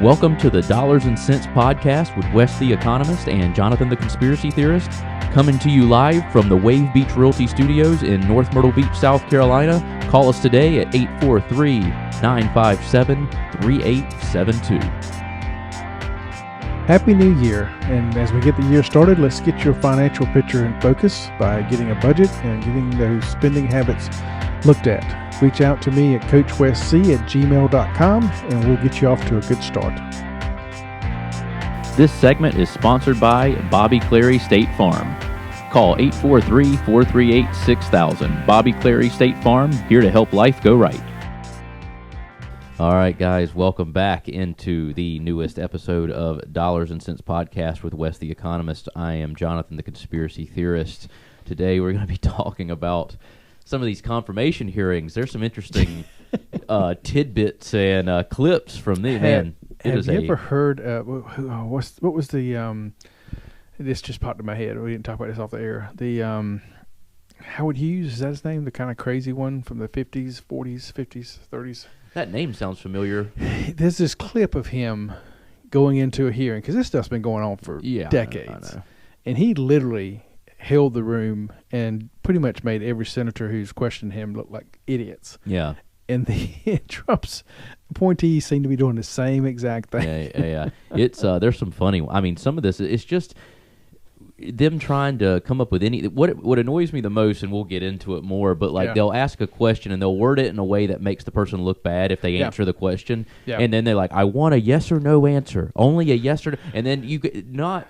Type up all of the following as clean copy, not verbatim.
Welcome to the Dollars and Cents Podcast with Wes the Economist and Jonathan the Conspiracy Theorist, coming to you live from the Wave Beach Realty Studios in North Myrtle Beach, South Carolina. Call us today at 843-957-3872. Happy New Year, and as we get the year started, let's get your financial picture in focus by getting a budget and getting those spending habits looked at. Reach out to me at coachwesc@gmail.com and we'll get you off to a good start. This segment is sponsored by Bobby Clary State Farm. Call 843-438-6000. Bobby Clary State Farm, here to help life go right. All right, guys, welcome back into the newest episode of Dollars and Cents Podcast with Wes the Economist. I am Jonathan the Conspiracy Theorist. Today we're going to be talking about some of these confirmation hearings. There's some interesting tidbits and clips from the man. Have you ever heard? What was the? This just popped in my head. We didn't talk about this off the air. The Howard Hughes, is that his name? The kind of crazy one from the 50s, 40s, 50s, 30s. That name sounds familiar. There's this clip of him going into a hearing because this stuff's been going on for decades, I know. And he literally held the room and pretty much made every senator who's questioned him look like idiots. Yeah. And the Trump's appointees seem to be doing the same exact thing. Yeah. It's there's some funny. I mean, some of this it's just them trying to come up with any. What annoys me the most, and we'll get into it more, but they'll ask a question and they'll word it in a way that makes the person look bad if they answer the question, and then they're like, "I want a yes or no answer, only a yes or no," and then you not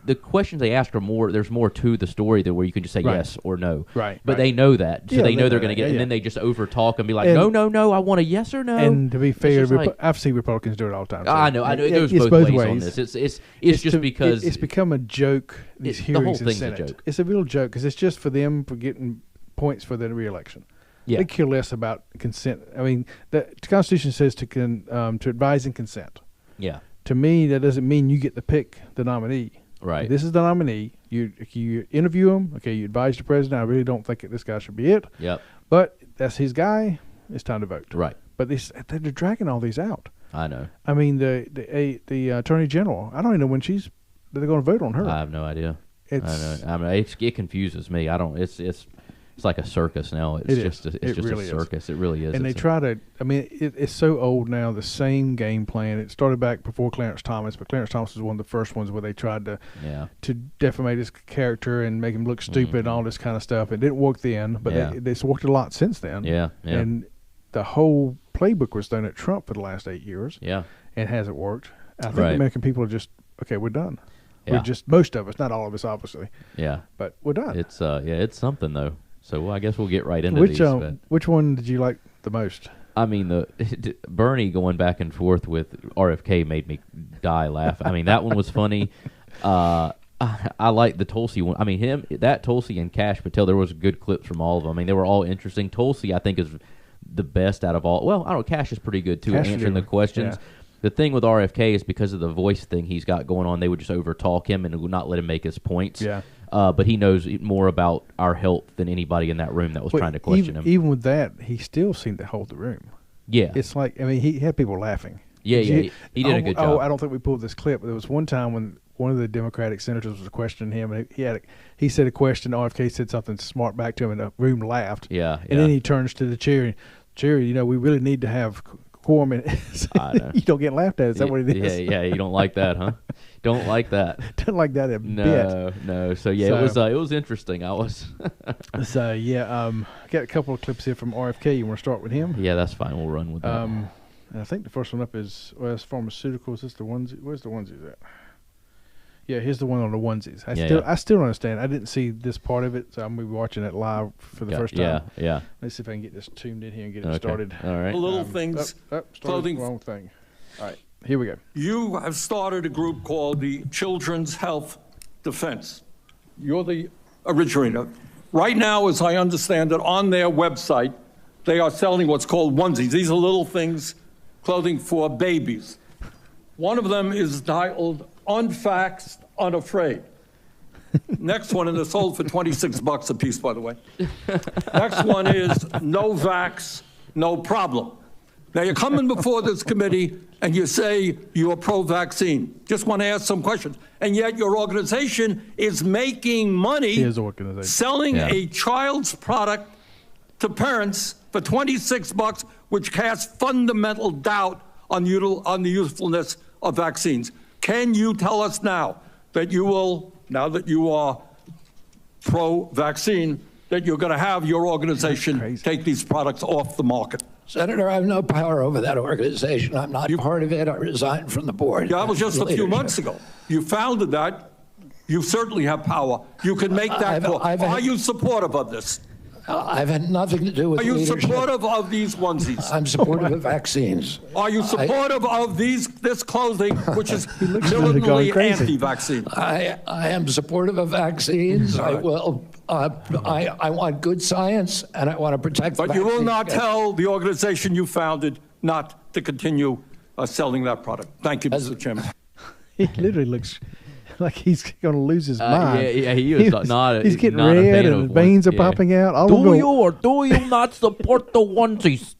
the questions they ask are more. There's more to the story than where you can just say yes or no, but they know that, so they know they're going to get, and then they just over talk and be like, "No, I want a yes or no." And to be fair, I've seen Republicans do it all the time. I know, it goes both ways on this. It's just because it's become a joke. These hearings, the whole thing's Senate. a joke. It's a real joke because it's just for them for getting points for the re-election. Yeah. They care less about consent. I mean, the Constitution says to advise and consent. Yeah. To me, that doesn't mean you get to pick the nominee. Right. This is the nominee. You interview him. Okay, you advise the president. I really don't think this guy should be it. Yep. But that's his guy. It's time to vote. Right. But they're dragging all these out. I know. I mean, the Attorney General. I don't even know when they're going to vote on her. I have no idea. I mean, it confuses me. I don't. It's like a circus now. It's just a circus. It really is. And they try to. I mean, it's so old now. The same game plan. It started back before Clarence Thomas, but Clarence Thomas was one of the first ones where they tried to defamate his character and make him look stupid and all this kind of stuff. It didn't work then, but it's worked a lot since then. Yeah. And the whole playbook was thrown at Trump for the last 8 years. Yeah. And it hasn't worked. I think the American people are just we're done. Yeah. We're just most of us, not all of us, obviously. Yeah. But we're done. It's it's something though. So I guess we'll get right into these. Which one did you like the most? I mean, Bernie going back and forth with RFK made me die laughing. I mean, that one was funny. I like the Tulsi one. I mean, Tulsi and Cash Patel, there was good clips from all of them. I mean, they were all interesting. Tulsi, I think, is the best out of all. Well, I don't know. Cash is pretty good, too, answering the questions. Yeah. The thing with RFK is because of the voice thing he's got going on, they would just over-talk him and would not let him make his points. Yeah. But he knows more about our health than anybody in that room that was trying to question him. Even with that, he still seemed to hold the room. Yeah. It's like, I mean, he had people laughing. Yeah. He did a good job. I don't think we pulled this clip, but there was one time when one of the Democratic senators was questioning him, and he said a question, RFK said something smart back to him, and the room laughed. Yeah. And then he turns to the chair, we really need to have quorum. You don't get laughed at. Is that what it is? Yeah. You don't like that, huh? Don't like that. Don't like that a bit. No. So it was interesting. I was. Got a couple of clips here from RFK. You want to start with him? Yeah, that's fine. We'll run with that. And I think the first one up is pharmaceuticals. Is this the onesie? Where's the onesies at? Yeah, here's the one on the onesies. I still don't understand. I didn't see this part of it, so I'm going to be watching it live for the first time. Yeah. Let's see if I can get this tuned in here and get it started. All right. The little things. Clothing. Wrong thing. All right, here we go. You have started a group called the Children's Health Defense. You're the originator. Right now, as I understand it, on their website, they are selling what's called onesies. These are little things, clothing for babies. One of them is titled Unfaxed, Unafraid. Next one, and they're sold for $26 a piece, by the way. Next one is No Vax, No Problem. Now, you're coming before this committee and you say you're pro-vaccine. Just want to ask some questions. And yet your organization is making money selling a child's product to parents for $26, which casts fundamental doubt on the usefulness of vaccines. Can you tell us now that you will, now that you are pro-vaccine, that you're going to have your organization take these products off the market? Senator, I have no power over that organization. I'm not part of it. I resigned from the board. Yeah, that was just a few months ago. You founded that. You certainly have power. You can make that call. Are you supportive of this? I've had nothing to do with leadership. Are you supportive of these onesies? I'm supportive of vaccines. Are you supportive of this clothing, which is militantly anti-vaccine? I am supportive of vaccines. I will. I want good science, and I want to protect the vaccine. But you will not tell the organization you founded not to continue selling that product. Thank you, Mr. Chairman. He literally looks like he's going to lose his mind. Yeah, he is not. He's getting not red, and his veins are popping out. Do you or do you not support the onesies?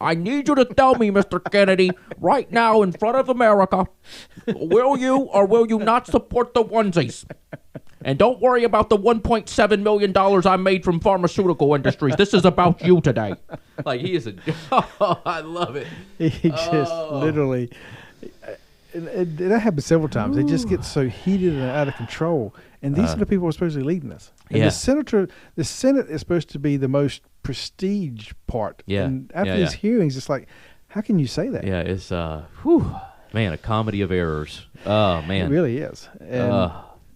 I need you to tell me, Mr. Kennedy, right now in front of America, will you or will you not support the onesies? And don't worry about the $1.7 million I made from pharmaceutical industries. This is about you today. Like, he is a... Oh, I love it. He just literally... And that happens several times. They just get so heated and out of control. And these are the people who are supposed to be leading us. And the Senate is supposed to be the most prestige part. Yeah. And after these hearings, it's like, how can you say that? Yeah, it's, man, a comedy of errors. Oh, man. It really is.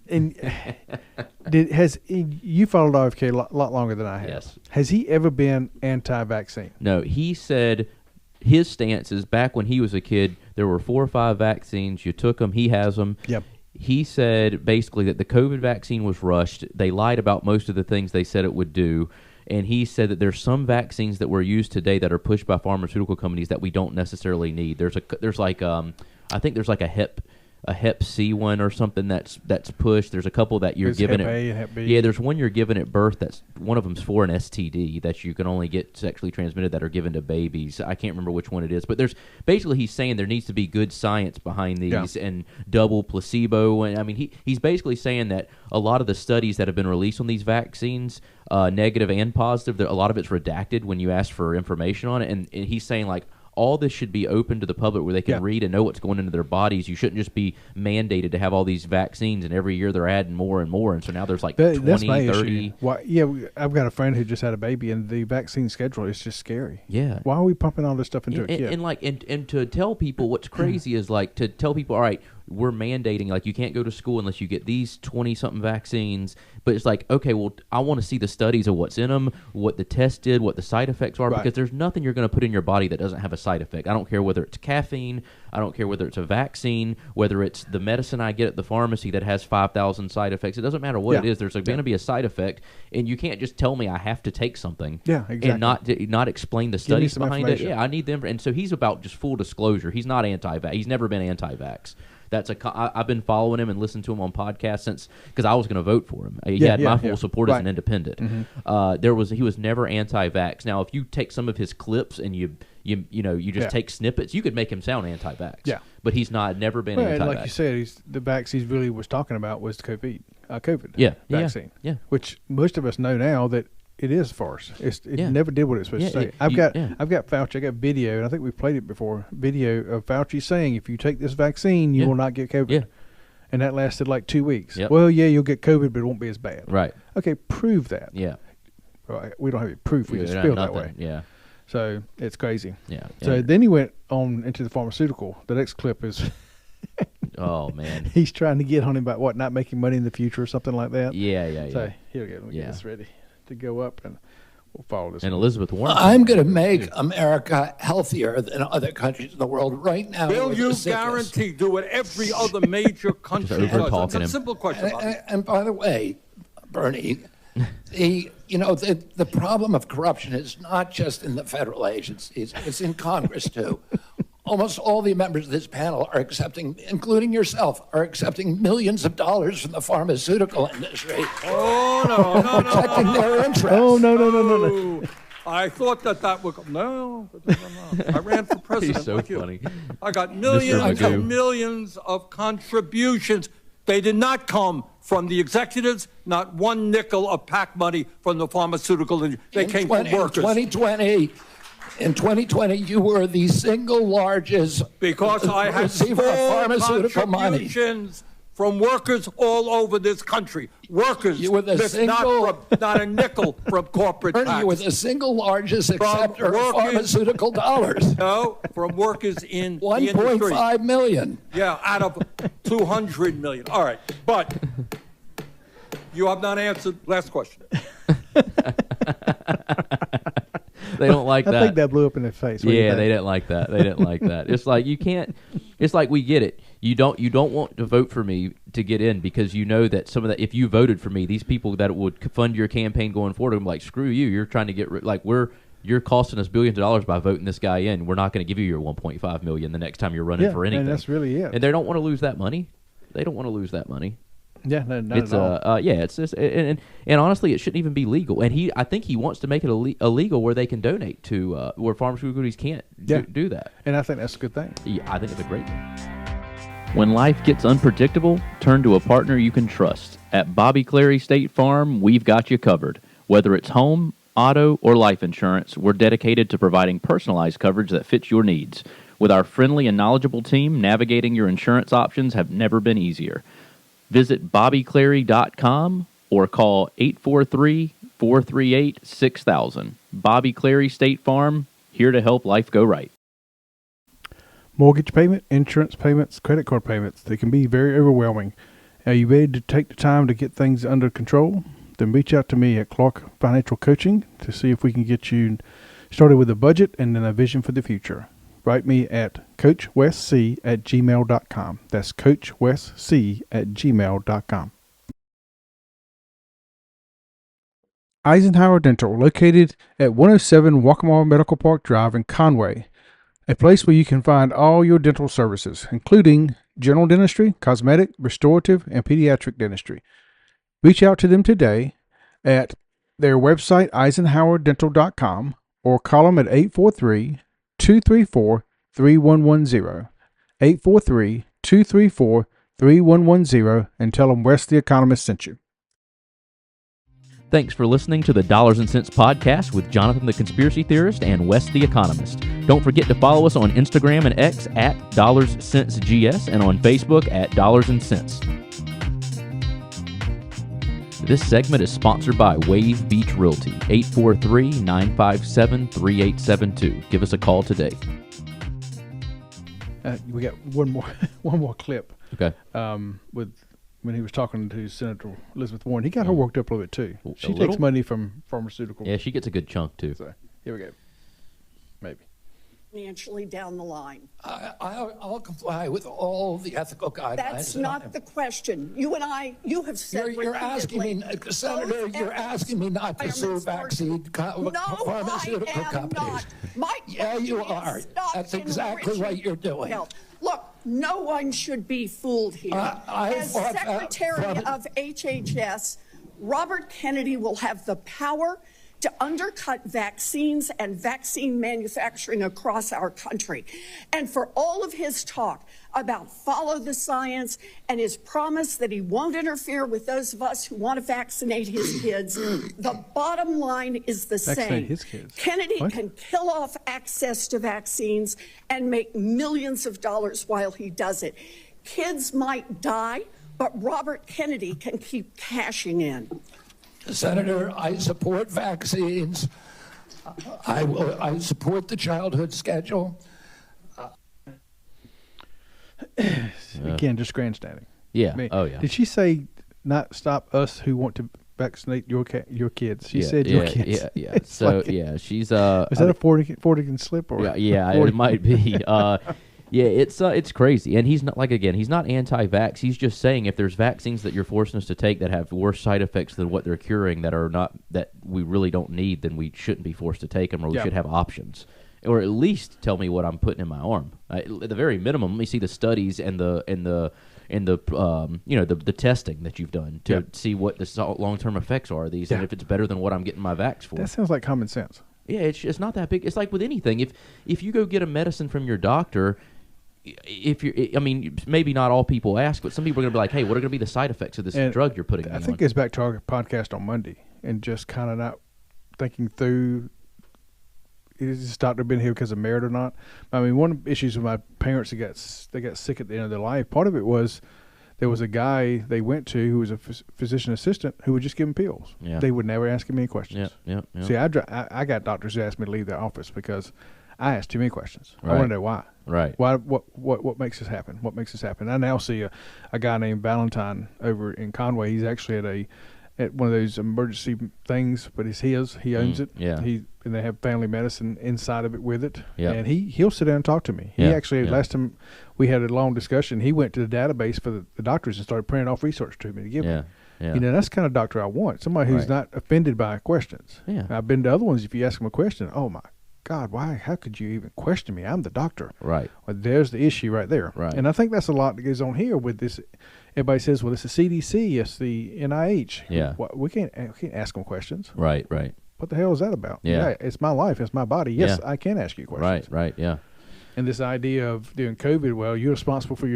And you followed RFK a lot longer than I have. Yes. Has he ever been anti-vaccine? No, he said his stance is back when he was a kid, there were 4 or 5 vaccines. You took them. He has them. Yep. He said basically that the COVID vaccine was rushed. They lied about most of the things they said it would do. And he said that there's some vaccines that were used today that are pushed by pharmaceutical companies that we don't necessarily need. I think there's like a Hep C one or something that's pushed. There's a couple that you're given Hep it. A and Hep B. Yeah, there's one you're given at birth. That's one of them's for an STD that you can only get sexually transmitted that are given to babies. I can't remember which one it is, but there's basically he's saying there needs to be good science behind these and double placebo. And I mean he's basically saying that a lot of the studies that have been released on these vaccines, negative and positive, a lot of it's redacted when you ask for information on it. And he's saying like, all this should be open to the public where they can read and know what's going into their bodies. You shouldn't just be mandated to have all these vaccines, and every year they're adding more and more. And so now there's like 20, that's my 30. Issue. I've got a friend who just had a baby, and the vaccine schedule is just scary. Yeah. Why are we pumping all this stuff into a kid? And to tell people what's crazy is like to tell people, all right, we're mandating like you can't go to school unless you get these 20-something vaccines. But it's like, okay, well, I want to see the studies of what's in them, what the test did, what the side effects are, because there's nothing you're going to put in your body that doesn't have a side effect. I don't care whether it's caffeine. I don't care whether it's a vaccine, whether it's the medicine I get at the pharmacy that has 5,000 side effects. It doesn't matter what it is. There's going to be a side effect, and you can't just tell me I have to take something and not explain the studies behind it. Yeah, I need them. And so he's about just full disclosure. He's not anti-vax. He's never been anti-vax. I've been following him and listening to him on podcasts since because I was going to vote for him. He had my full support as an independent. Mm-hmm. He was never anti-vax. Now, if you take some of his clips and you just take snippets, you could make him sound anti-vax. Yeah, but he's never been anti-vax. And like you said, the vaccine he really was talking about was COVID vaccine. Yeah, which most of us know now that it is farce. It never did what it's supposed to say. I've got Fauci. I got video, and I think we've played it before. Video of Fauci saying, "If you take this vaccine, you will not get COVID." Yeah. And that lasted like 2 weeks. Yep. Well, you'll get COVID, but it won't be as bad. Right. Okay, prove that. Yeah. Right. We don't have any proof. We just feel that way. Yeah. So it's crazy. Yeah. So then he went on into the pharmaceutical. The next clip is. Oh man. He's trying to get on him about not making money in the future or something like that. Yeah. So here we go. Let me get this ready to go up, and we'll follow this. And Elizabeth Warren. I'm going to make America healthier than other countries in the world right now. Will you guarantee do what every other major country does? It's a simple question. And by the way, Bernie, the problem of corruption is not just in the federal agencies; it's in Congress too. Almost all the members of this panel are accepting, including yourself, are accepting millions of dollars from the pharmaceutical industry. Oh, no. Protecting their interests. Oh, no. I thought that would go. No. I ran for president. He's so like funny. You. I got millions Magoo. and millions of contributions. They did not come from the executives, not one nickel of PAC money from the pharmaceutical industry. They came from workers. In 2020, you were the single largest Because I had receiver of small pharmaceutical money. contributions from workers all over this country. Workers, You were the not a nickel from corporate Bernie, tax. you were the single largest acceptor of workers- pharmaceutical dollars. No, from workers in the industry. 1.5 million. Yeah, out of 200 million. All right, but you have not answered. Last question. They don't like that. I think that blew up in their face. What do you Yeah, think? they didn't like that. They didn't like that. It's like you can't. It's like we get it. You don't want to vote for me to get in because you know that some of that. If you voted for me, these people that would fund your campaign going forward, I'm like, screw you. You're trying to get you're costing us billions of dollars by voting this guy in. We're not going to give you your 1.5 million the next time you're running for anything. And that's really it. And they don't want to lose that money. They don't want to lose that money. Yeah, no, not It's at all. it's just and honestly, it shouldn't even be legal. And I think he wants to make it illegal where they can donate to where pharmaceutical companies can't do that. And I think that's a good thing. Yeah, I think it's a great thing. When life gets unpredictable, turn to a partner you can trust. At Bobby Clary State Farm, we've got you covered. Whether it's home, auto, or life insurance, we're dedicated to providing personalized coverage that fits your needs. With our friendly and knowledgeable team, navigating your insurance options have never been easier. Visit BobbyClary.com or call 843-438-6000. Bobby Clary State Farm, here to help life go right. Mortgage payment, insurance payments, credit card payments, they can be very overwhelming. Are you ready to take the time to get things under control? Then reach out to me at Clark Financial Coaching to see if we can get you started with a budget and then a vision for the future. Write me at coachwesc@gmail.com. That's coachwesc@gmail.com. Eisenhower Dental, located at 107 Waccamaw Medical Park Drive in Conway, a place where you can find all your dental services, including general dentistry, cosmetic, restorative, and pediatric dentistry. Reach out to them today at their website, eisenhowerdental.com, or call them at 843-234-3110, 843-234-3110, and tell them Wes the Economist sent you. Thanks for listening to the Dollars and Cents Podcast with Jonathan the Conspiracy Theorist and Wes the Economist. Don't forget to follow us on Instagram and X at DollarsCentsGS and on Facebook at Dollars and Cents. This segment is sponsored by Wave Beach Realty, 843-957-3872. Give us a call today. We got one more clip. Okay. With when he was talking to Senator Elizabeth Warren, he got her worked up a little bit too. She takes little? money from pharmaceutical. Yeah, she gets a good chunk too. So here we go. Maybe. Financially down the line. I'll comply with all the ethical guidelines. That's not the question. You have said You're asking me, repeatedly, Senator, you're asking me not to sue vaccine pharmaceutical I am companies. Not. Yeah, you are. That's exactly what you're doing. Health. Look, no one should be fooled here. As Secretary of HHS, Robert Kennedy will have the power to undercut vaccines and vaccine manufacturing across our country. And for all of his talk about follow the science and his promise that he won't interfere with those of us who want to vaccinate his kids, the bottom line is the Vaccinate same. his kids? Kennedy What? can kill off access to vaccines and make millions of dollars while he does it. Kids might die, but Robert Kennedy can keep cashing in. Senator, I support vaccines. I support the childhood schedule. Again, just grandstanding. Yeah. I mean, Oh yeah. Did she say not stop us who want to vaccinate your kids? She Yeah, said your kids. Yeah. It's So like- yeah, she's Is that a Freudian slip or? Yeah, it might be. Yeah, it's crazy, and he's not he's not anti-vax. He's just saying if there's vaccines that you're forcing us to take that have worse side effects than what they're curing that we really don't need, then we shouldn't be forced to take them, or we should have options, or at least tell me what I'm putting in my arm. At the very minimum, let me see the studies and the testing that you've done to see what the long-term effects are of these, and if it's better than what I'm getting my vax for. That sounds like common sense. Yeah, it's not that big. It's like with anything. If you go get a medicine from your doctor, I mean, maybe not all people ask, but some people are going to be like, hey, what are going to be the side effects of this drug you're putting me on? I think it goes back to our podcast on Monday and just kind of not thinking through, is this doctor been here because of merit or not? I mean, one of the issues with my parents, they got sick at the end of their life. Part of it was there was a guy they went to who was a physician assistant who would just give them pills. Yeah. They would never ask him any questions. Yeah. See, I got doctors who asked me to leave their office because I asked too many questions. Right. I want to know why. Right. Why? What makes this happen? What makes this happen? I now see a guy named Valentine over in Conway. He's actually at one of those emergency things, but it's his. He owns it. Yeah. And they have family medicine inside of it with it. Yeah. And he'll sit down and talk to me. He actually last time we had a long discussion, he went to the database for the doctors and started printing off research to me to give me. Yeah. You know, that's the kind of doctor I want. Somebody who's not offended by questions. Yeah. I've been to other ones. If you ask them a question, oh my God, why? How could you even question me? I'm the doctor. Right. Well, there's the issue right there. Right. And I think that's a lot that goes on here with this. Everybody says, well, it's the CDC, it's the NIH. Yeah. We can't ask them questions. Right. What the hell is that about? Yeah. It's my life. It's my body. Yes, I can ask you questions. Right. Yeah. And this idea of doing COVID, well, you're responsible for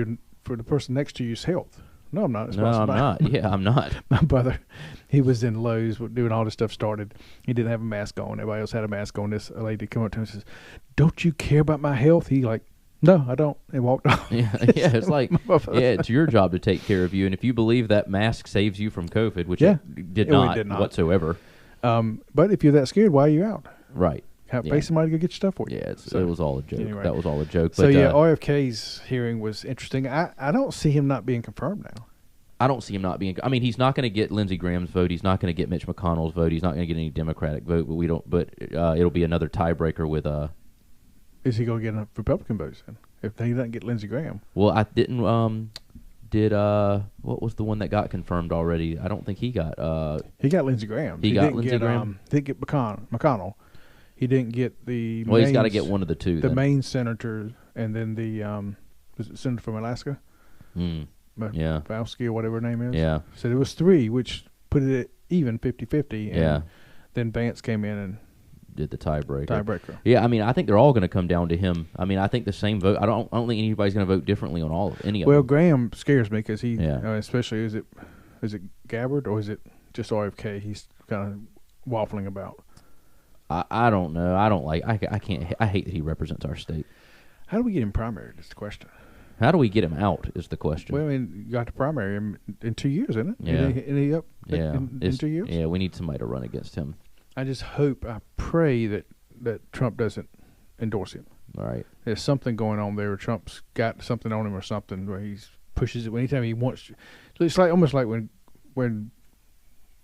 the person next to you's health. No, I'm not. No, I'm not. Yeah, I'm not. My brother, he was in Lowe's doing all this stuff started. He didn't have a mask on. Everybody else had a mask on. This lady come up to him and says, don't you care about my health? He like, no, I don't. And walked off. Yeah, it's like, it's your job to take care of you. And if you believe that mask saves you from COVID, which it did not whatsoever. But if you're that scared, why are you out? Right. Pay somebody to go get your stuff for you. Yeah, it was all a joke. Anyway. That was all a joke. So, RFK's hearing was interesting. I don't see him not being confirmed now. I don't see him not being. I mean, he's not going to get Lindsey Graham's vote. He's not going to get Mitch McConnell's vote. He's not going to get any Democratic vote. But we don't. But it'll be another tiebreaker with. Is he going to get enough Republican votes then? If he doesn't get Lindsey Graham? Well, I didn't. What was the one that got confirmed already? I don't think he got. He got Lindsey Graham. He got Lindsey Graham. Didn't get McConnell. He didn't get the. Well, he's got to get one of the two. The Maine senator, and then the was it senator from Alaska? Yeah. Bowski or whatever her name is. Yeah. So there was three, which put it at even 50-50. And then Vance came in and did the tiebreaker. Yeah, I mean, I think they're all going to come down to him. I mean, I think the same vote. I don't think anybody's going to vote differently on any of them. Well, Graham scares me because he, especially is it Gabbard or is it just RFK? He's kind of waffling about. I don't know. I don't like. I can't. I hate that he represents our state. How do we get him primary? That's the question. How do we get him out is the question. Well, I mean, you got to primary him in 2 years, isn't it? Yeah. Is he up in 2 years? Yeah, we need somebody to run against him. I just hope, I pray that Trump doesn't endorse him. All right. There's something going on there. Trump's got something on him or something where he pushes it anytime he wants. It's like almost like when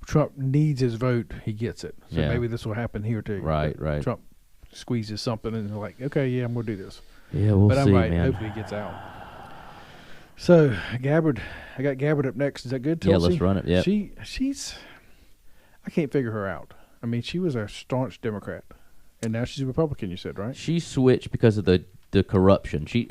Trump needs his vote, he gets it. So maybe this will happen here too. Right. Trump squeezes something and they're like, okay, yeah, I'm going to do this. Yeah, we'll see, But I'm right. man. Hopefully he gets out. So Gabbard, I got Gabbard up next. Is that good, Tulsi? Yeah, let's run it. Yeah. She's, I can't figure her out. I mean, she was a staunch Democrat, and now she's a Republican. You said, right? She switched because of the corruption. She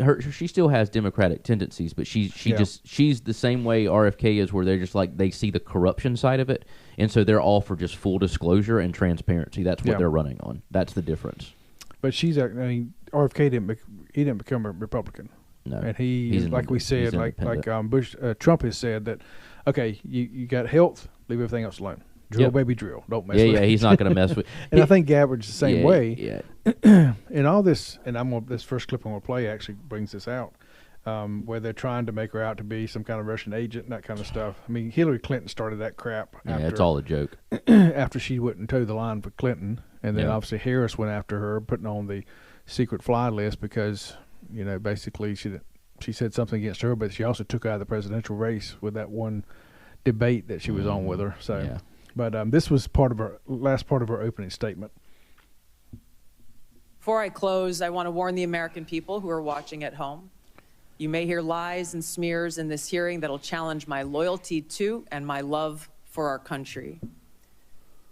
still has Democratic tendencies, but she's the same way RFK is, where they're just like they see the corruption side of it, and so they're all for just full disclosure and transparency. That's what they're running on. That's the difference. But RFK didn't become a Republican. No, and he's like we said, Bush, Trump has said that. Okay, you got health, leave everything else alone. Drill, baby, drill. Don't mess with it. Yeah, he's not going to mess with it. And I think Gabbard's the same way. Yeah. And all this, and this first clip I'm going to play actually brings this out, where they're trying to make her out to be some kind of Russian agent and that kind of stuff. I mean, Hillary Clinton started that crap. It's all a joke. After she wouldn't toe the line for Clinton. And then obviously Harris went after her, putting on the secret fly list because, basically she said something against her, but she also took her out of the presidential race with that one debate that she was on with her. So. Yeah. But this was last part of her opening statement. Before I close, I want to warn the American people who are watching at home. You may hear lies and smears in this hearing that'll challenge my loyalty to and my love for our country.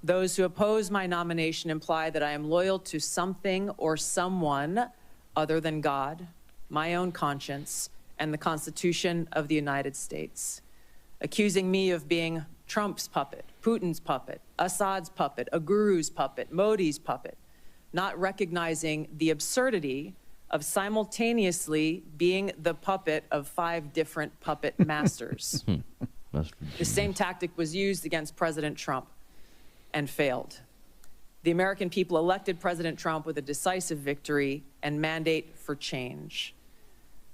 Those who oppose my nomination imply that I am loyal to something or someone other than God, my own conscience, and the Constitution of the United States, accusing me of being Trump's puppet, Putin's puppet, Assad's puppet, a guru's puppet, Modi's puppet, not recognizing the absurdity of simultaneously being the puppet of 5 different puppet masters. The same tactic was used against President Trump and failed. The American people elected President Trump with a decisive victory and mandate for change.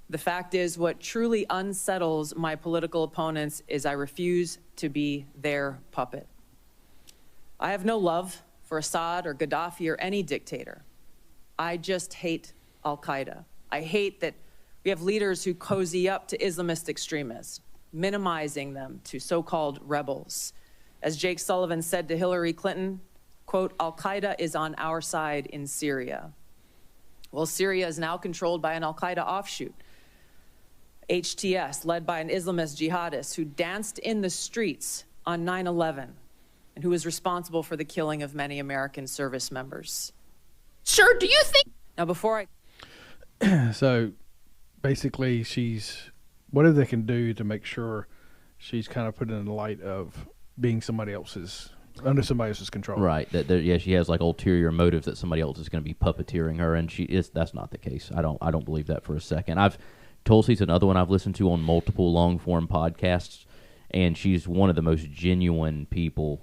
The fact is, what truly unsettles my political opponents is I refuse to be their puppet. I have no love for Assad or Gaddafi or any dictator. I just hate Al-Qaeda. I hate that we have leaders who cozy up to Islamist extremists, minimizing them to so-called rebels. As Jake Sullivan said to Hillary Clinton, quote, Al-Qaeda is on our side in Syria. Well, Syria is now controlled by an Al-Qaeda offshoot, HTS, led by an Islamist jihadist who danced in the streets on 9/11 and who was responsible for the killing of many American service members. Sir, do you think... Now, before So, basically, whatever they can do to make sure she's kind of put in the light of being under somebody else's control. Right. That she has like ulterior motives that somebody else is going to be puppeteering her, and that's not the case. I don't believe that for a second. Tulsi's another one I've listened to on multiple long form podcasts, and she's one of the most genuine people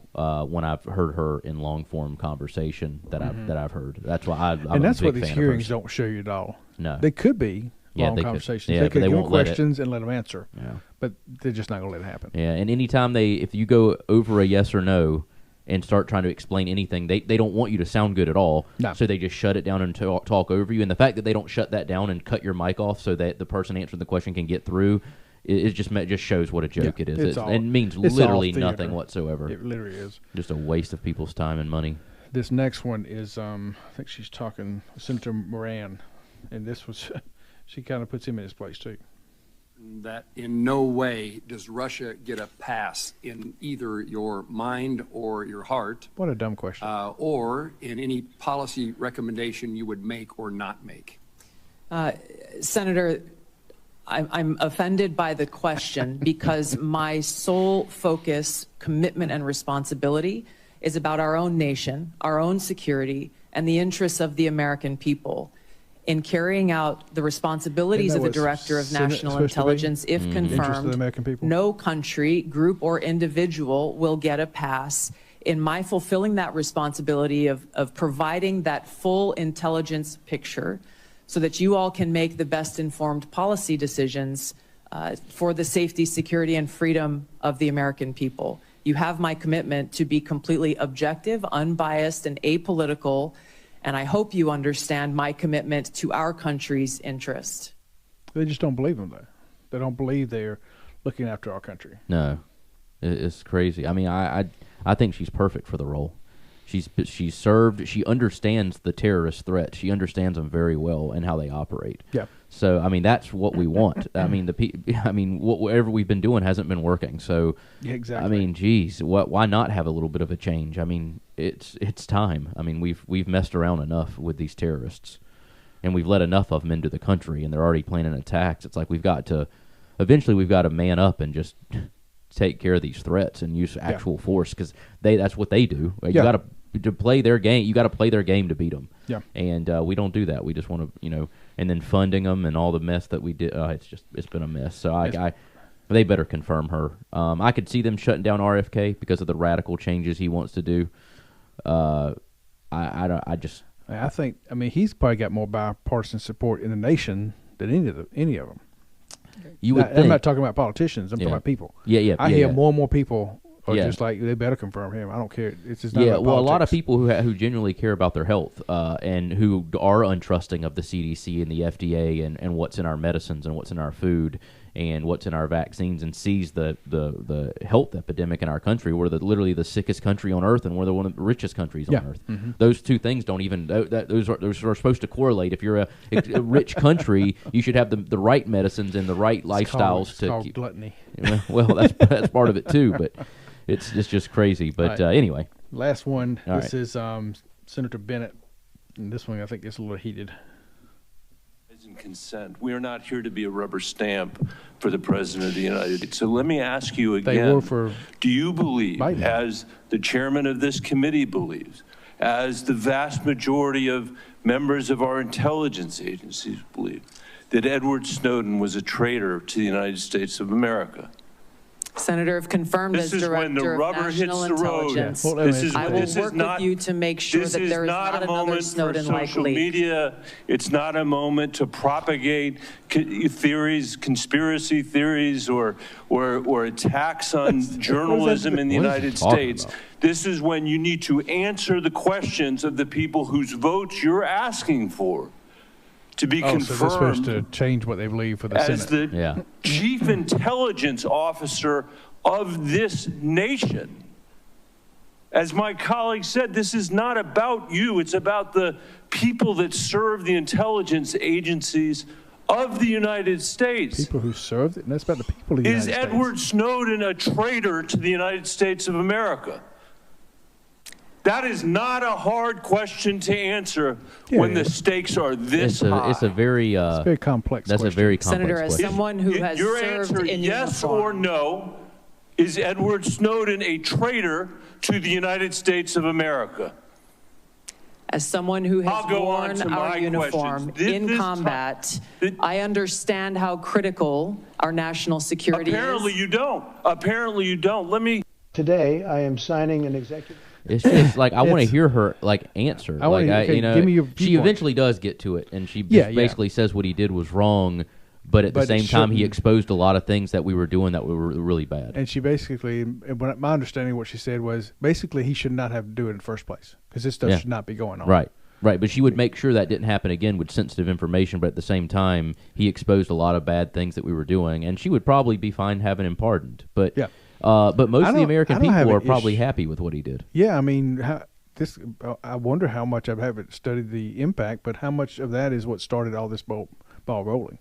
when I've heard her in long form conversation that I've heard. That's why I'm that's a big what these fan hearings of hers. don't show you at all. No, they could be long they conversations. Could. Yeah, they could they give won't them questions and let them answer. Yeah. But they're just not going to let it happen. Yeah, and anytime if you go over a yes or no and start trying to explain anything, they don't want you to sound good at all. No. So they just shut it down and talk over you. And the fact that they don't shut that down and cut your mic off so that the person answering the question can get through, it just shows what a joke it is. It means literally nothing whatsoever. It literally is. Just a waste of people's time and money. This next one is, I think she's talking Senator Moran, and this was, she kind of puts him in his place too. That in no way does Russia get a pass in either your mind or your heart. What a dumb question. Or in any policy recommendation you would make or not make. Senator, I'm offended by the question because my sole focus, commitment, and responsibility is about our own nation, our own security, and the interests of the American people. In carrying out the responsibilities of the Director of National Intelligence, if confirmed, no country, group, or individual will get a pass. In my fulfilling that responsibility of providing that full intelligence picture so that you all can make the best informed policy decisions for the safety, security, and freedom of the American people. You have my commitment to be completely objective, unbiased, and apolitical. And I hope you understand my commitment to our country's interest. They just don't believe them, though. They don't believe they're looking after our country. No, it's crazy. I mean, I think she's perfect for the role. She's served. She understands the terrorist threat. She understands them very well and how they operate. Yeah. So I mean, that's what we want. I mean, whatever we've been doing hasn't been working. So yeah, exactly. I mean, geez, why not have a little bit of a change? I mean, it's time. I mean, we've messed around enough with these terrorists, and we've let enough of them into the country, and they're already planning attacks. It's like we've got to man up and just take care of these threats and use actual force, because that's what they do. You got to play their game. You got to play their game to beat them. Yeah. And we don't do that. We just want to, and then funding them and all the mess that we did. It's been a mess. So they better confirm her. I could see them shutting down RFK because of the radical changes he wants to do. I think he's probably got more bipartisan support in the nation than any of them. You would think. I'm not talking about politicians. I'm talking about people. I hear more and more people are just like, they better confirm him. I don't care. It's just not about politics. A lot of people who genuinely care about their health and who are untrusting of the CDC and the FDA and what's in our medicines and what's in our food and what's in our vaccines, and sees the health epidemic in our country. We're literally the sickest country on earth, and we're one of the richest countries on earth. Mm-hmm. Those two things don't even those are supposed to correlate. If you're a rich country, you should have the right medicines and the right lifestyles to keep gluttony. Well, that's part of it too, but it's just crazy. But anyway, last one. This is Senator Bennett, and this one I think gets a little heated. Consent. We are not here to be a rubber stamp for the President of the United States. So let me ask you again, do you believe, Biden, as the chairman of this committee believes, as the vast majority of members of our intelligence agencies believe, that Edward Snowden was a traitor to the United States of America. Senator, if confirmed as Director of National Intelligence, I will work with you to make sure that there is not another Snowden-like leak. Media, it's not a moment to propagate theories, conspiracy theories, or attacks on journalism in the United States. This is when you need to answer the questions of the people whose votes you're asking for to be confirmed. So they're supposed to change what they believe for the Senate. As the chief intelligence officer of this nation. As my colleague said, this is not about you. It's about the people that serve the intelligence agencies of the United States. People who serve it? And that's about the people of the United States. Is Edward Snowden a traitor to the United States of America? That is not a hard question to answer when the stakes are this high. It's a very complex question. That's a very complex Senator, as question. someone who has your served answer, in yes uniform. or no, is Edward Snowden a traitor to the United States of America? As someone who has worn our uniform in combat, I understand how critical our national security Apparently is. you don't. Apparently you don't. Let me... Today, I am signing an executive... It's just like I want to hear her answer. She eventually does get to it, and she basically says what he did was wrong, but at the same time he exposed a lot of things that we were doing that were really bad. And she basically, my understanding of what she said was basically he should not have to do it in the first place because this stuff should not be going on. Right. But she would make sure that didn't happen again with sensitive information, but at the same time he exposed a lot of bad things that we were doing, and she would probably be fine having him pardoned. But but most of the American people are probably happy with what he did. Yeah, I mean, I wonder how much I haven't studied the impact, but how much of that is what started all this ball rolling.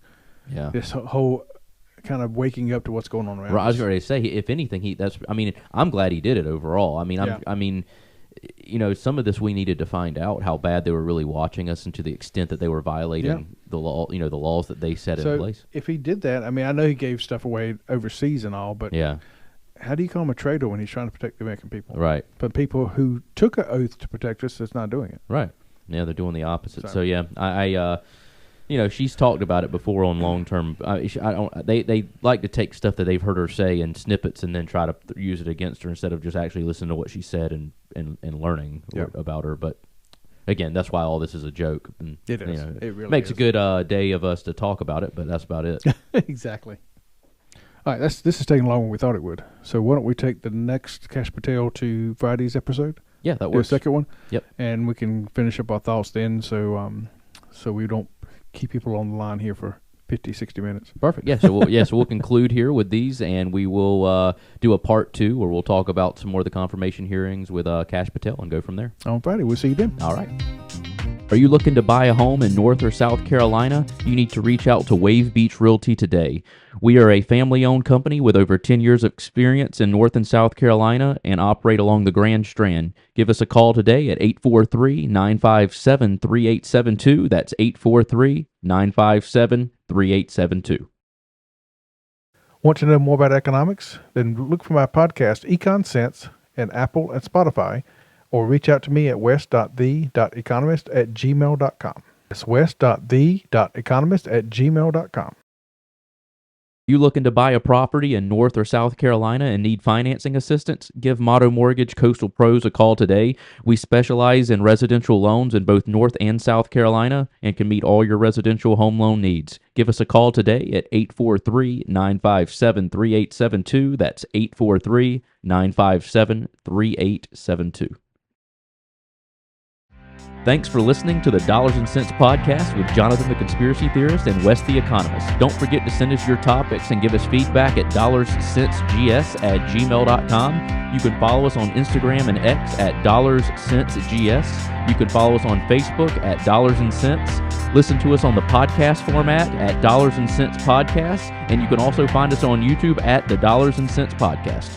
Yeah, this whole kind of waking up to what's going on around us. I was going to say, if anything, I'm glad he did it overall. I mean, some of this we needed to find out how bad they were really watching us and to the extent that they were violating the law, the laws that they set in place. If he did that, I mean, I know he gave stuff away overseas and all, but how do you call him a traitor when he's trying to protect the American people? Right. But people who took an oath to protect us is not doing it. Right. Yeah, they're doing the opposite. So I she's talked about it before on long term. They like to take stuff that they've heard her say in snippets and then try to use it against her instead of just actually listening to what she said and learning about her. But again, that's why all this is a joke. And, it is. It really makes a good day of us to talk about it, but that's about it. Exactly. All right, this is taking longer than we thought it would. So why don't we take the next Cash Patel to Friday's episode? Yeah, that works. The second one. Yep. And we can finish up our thoughts then, so we don't keep people on the line here for 50, 60 minutes. Perfect. Yeah. So we'll conclude here with these, and we will do a part 2 where we'll talk about some more of the confirmation hearings with Cash Patel and go from there. On Friday. We'll see you then. All right. Are you looking to buy a home in North or South Carolina? You need to reach out to Wave Beach Realty today. We are a family-owned company with over 10 years of experience in North and South Carolina and operate along the Grand Strand. Give us a call today at 843-957-3872. That's 843-957-3872. Want to know more about economics? Then look for my podcast, Econ Sense, in Apple and Spotify, or reach out to me at wes.the.economist@gmail.com. It's wes.the.economist@gmail.com. You looking to buy a property in North or South Carolina and need financing assistance? Give Motto Mortgage Coastal Pros a call today. We specialize in residential loans in both North and South Carolina and can meet all your residential home loan needs. Give us a call today at 843-957-3872. That's 843-957-3872. Thanks for listening to the Dollars and Cents Podcast with Jonathan the Conspiracy Theorist and Wes the Economist. Don't forget to send us your topics and give us feedback at dollarscentsgs@gmail.com. You can follow us on Instagram and X at dollarscentsgs. You can follow us on Facebook at Dollars and Cents. Listen to us on the podcast format at Dollars and Cents Podcast. And you can also find us on YouTube at the Dollars and Cents Podcast.